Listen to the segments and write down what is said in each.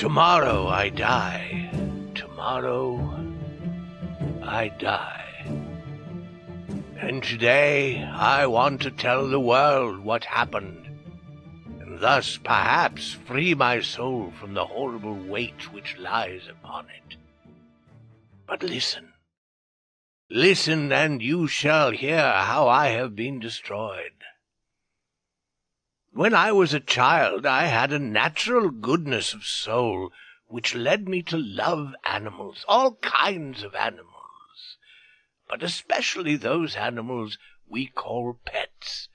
Tomorrow I die. Tomorrow I die. And today I want to tell the world what happened, and thus perhaps free my soul from the horrible weight which lies upon it. But listen. Listen, and you shall hear how I have been destroyed. When I was a child, I had a natural goodness of soul which led me to love animals, all kinds of animals, but especially those animals we call pets,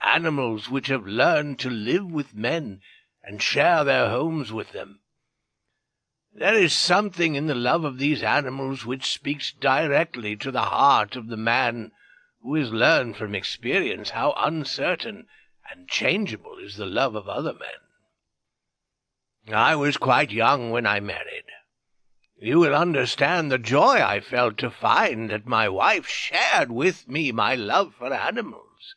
animals which have learned to live with men and share their homes with them. There is something in the love of these animals which speaks directly to the heart of the man who has learned from experience how uncertain and changeable is the love of other men. I was quite young when I married. You will understand the joy I felt to find that my wife shared with me my love for animals.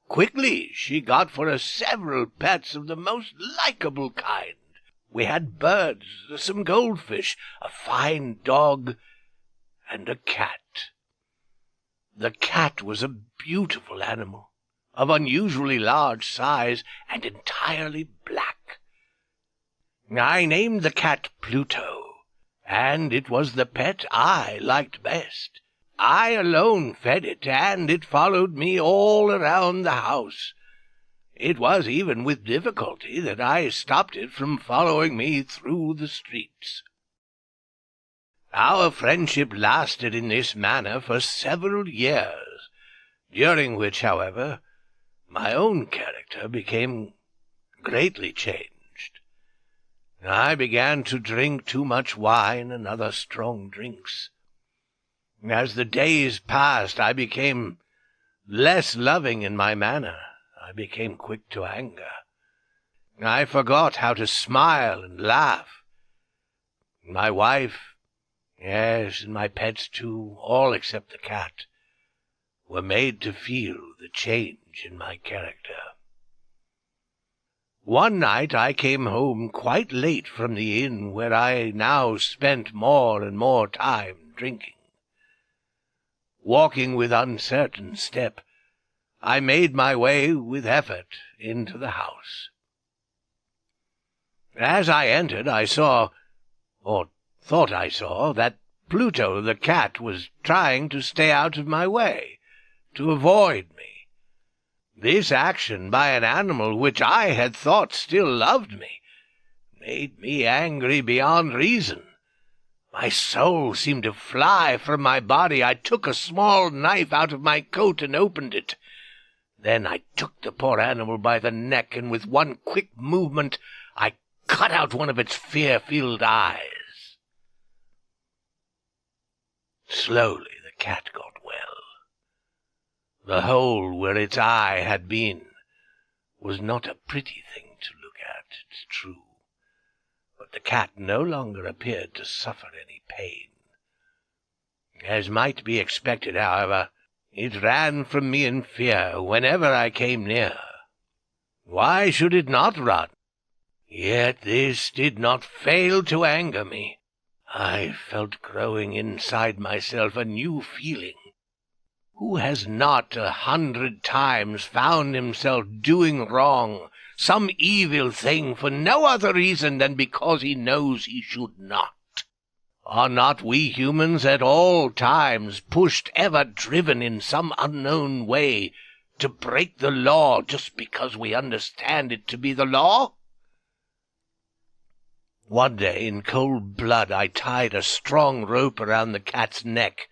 Quickly she got for us several pets of the most likable kind. We had birds, some goldfish, a fine dog, and a cat. The cat was a beautiful animal, of unusually large size and entirely black. I named the cat Pluto, and it was the pet I liked best. I alone fed it, and it followed me all around the house. It was even with difficulty that I stopped it from following me through the streets. Our friendship lasted in this manner for several years, during which, however, my own character became greatly changed. I began to drink too much wine and other strong drinks. As the days passed, I became less loving in my manner. I became quick to anger. I forgot how to smile and laugh. My wife, yes, and my pets too, all except the cat, were made to feel the change in my character. One night I came home quite late from the inn where I now spent more and more time drinking. Walking with uncertain step, I made my way with effort into the house. As I entered, I saw, or thought I saw, that Pluto the cat was trying to stay out of my way, to avoid me. This action by an animal which I had thought still loved me made me angry beyond reason. My soul seemed to fly from my body. I took a small knife out of my coat and opened it. Then I took the poor animal by the neck, and with one quick movement I cut out one of its fear-filled eyes. Slowly the cat got well. The hole where its eye had been was not a pretty thing to look at, it's true, but the cat no longer appeared to suffer any pain. As might be expected, however, it ran from me in fear whenever I came near. Why should it not run? Yet this did not fail to anger me. I felt growing inside myself a new feeling. Who has not 100 times found himself doing wrong, some evil thing, for no other reason than because he knows he should not? Are not we humans at all times pushed, ever driven in some unknown way, to break the law just because we understand it to be the law? One day, in cold blood, I tied a strong rope around the cat's neck,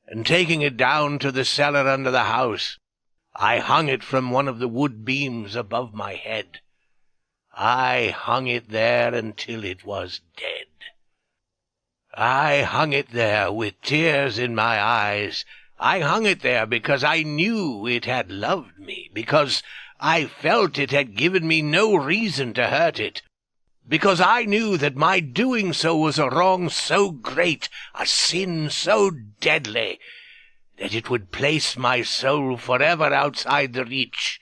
and taking it down to the cellar under the house, I hung it from one of the wood beams above my head. I hung it there until it was dead. I hung it there with tears in my eyes. I hung it there because I knew it had loved me, because I felt it had given me no reason to hurt it, because I knew that my doing so was a wrong so great, a sin so deadly, that it would place my soul forever outside the reach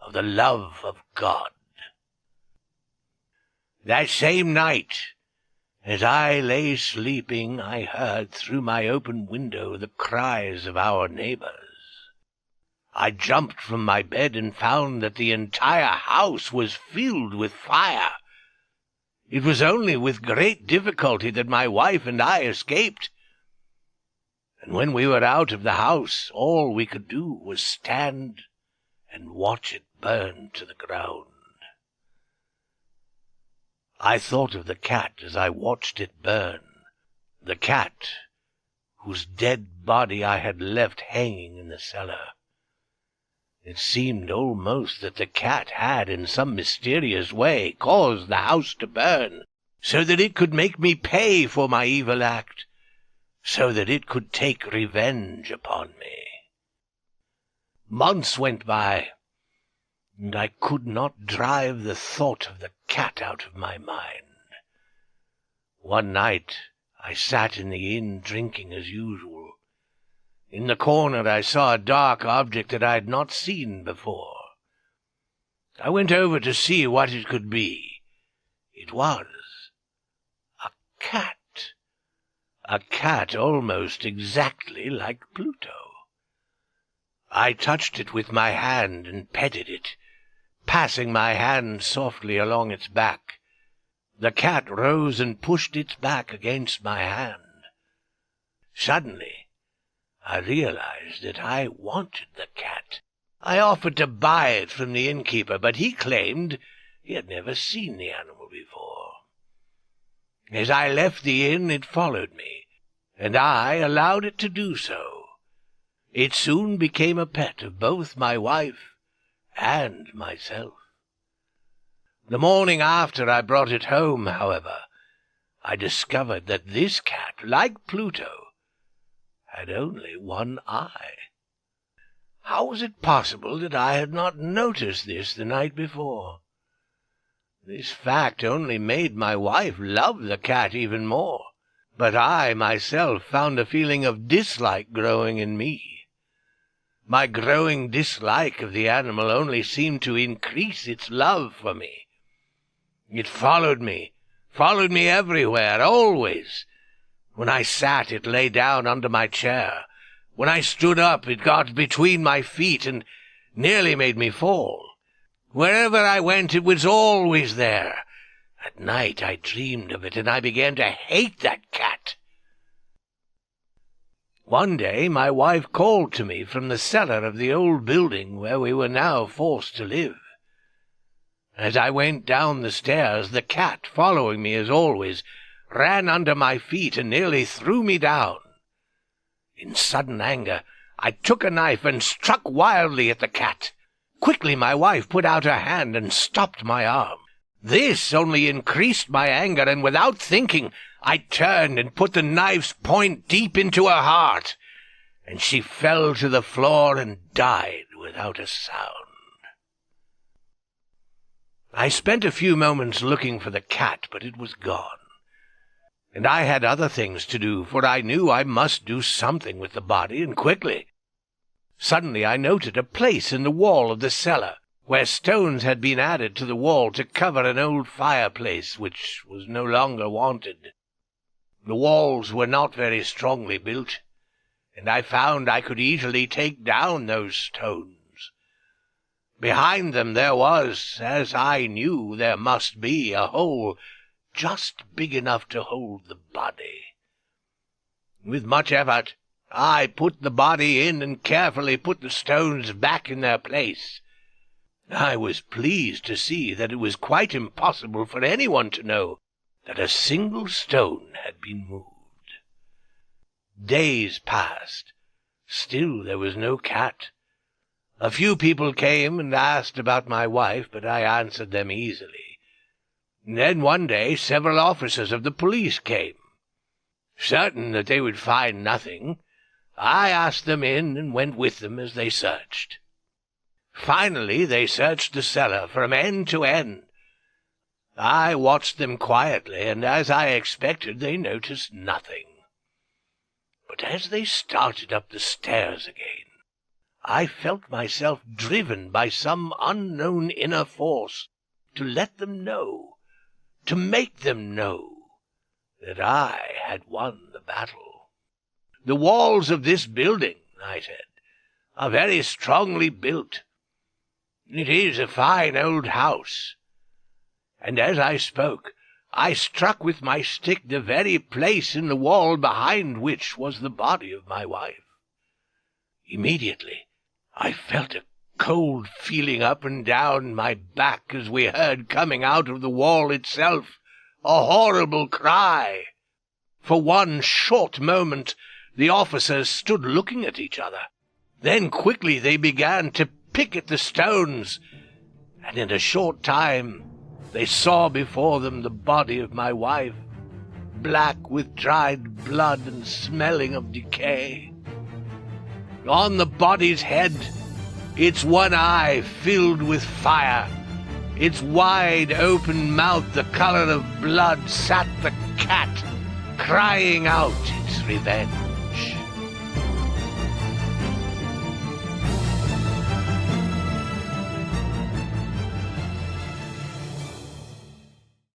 of the love of God. That same night, as I lay sleeping, I heard through my open window the cries of our neighbors. I jumped from my bed and found that the entire house was filled with fire. It was only with great difficulty that my wife and I escaped. And when we were out of the house, all we could do was stand and watch it burn to the ground. I thought of the cat as I watched it burn, the cat whose dead body I had left hanging in the cellar. It seemed almost that the cat had, in some mysterious way, caused the house to burn, so that it could make me pay for my evil act, so that it could take revenge upon me. Months went by, and I could not drive the thought of the cat out of my mind. One night I sat in the inn drinking as usual. In the corner I saw a dark object that I had not seen before. I went over to see what it could be. It was a cat almost exactly like Pluto. I touched it with my hand and petted it, passing my hand softly along its back. The cat rose and pushed its back against my hand. Suddenly, I realized that I wanted the cat. I offered to buy it from the innkeeper, but he claimed he had never seen the animal before. As I left the inn, it followed me, and I allowed it to do so. It soon became a pet of both my wife and myself. The morning after I brought it home, however, I discovered that this cat, like Pluto, had only one eye. How was it possible that I had not noticed this the night before? This fact only made my wife love the cat even more, but I myself found a feeling of dislike growing in me. My growing dislike of the animal only seemed to increase its love for me. It followed me everywhere, always. When I sat, it lay down under my chair. When I stood up, it got between my feet and nearly made me fall. Wherever I went, it was always there. At night I dreamed of it, and I began to hate that cat. One day my wife called to me from the cellar of the old building where we were now forced to live. As I went down the stairs, the cat, following me as always, ran under my feet and nearly threw me down. In sudden anger, I took a knife and struck wildly at the cat. Quickly my wife put out her hand and stopped my arm. This only increased my anger, and without thinking, I turned and put the knife's point deep into her heart, and she fell to the floor and died without a sound. I spent a few moments looking for the cat, but it was gone. And I had other things to do, for I knew I must do something with the body, and quickly. Suddenly I noted a place in the wall of the cellar, where stones had been added to the wall to cover an old fireplace which was no longer wanted. The walls were not very strongly built, and I found I could easily take down those stones. Behind them there was, as I knew there must be, a hole just big enough to hold the body. With much effort, I put the body in and carefully put the stones back in their place. I was pleased to see that it was quite impossible for anyone to know that a single stone had been moved. Days passed. Still there was no cat. A few people came and asked about my wife, but I answered them easily. Then one day several officers of the police came. Certain that they would find nothing, I asked them in and went with them as they searched. Finally they searched the cellar from end to end. I watched them quietly, and as I expected, they noticed nothing. But as they started up the stairs again, I felt myself driven by some unknown inner force to let them know to make them know that I had won the battle. "The walls of this building," I said, "are very strongly built. It is a fine old house." And as I spoke, I struck with my stick the very place in the wall behind which was the body of my wife. Immediately I felt a cold feeling up and down my back as we heard coming out of the wall itself a horrible cry. For one short moment the officers stood looking at each other. Then quickly they began to pick at the stones, and in a short time they saw before them the body of my wife, black with dried blood and smelling of decay. On the body's head, its one eye filled with fire, its wide open mouth the color of blood, sat the cat, crying out its revenge.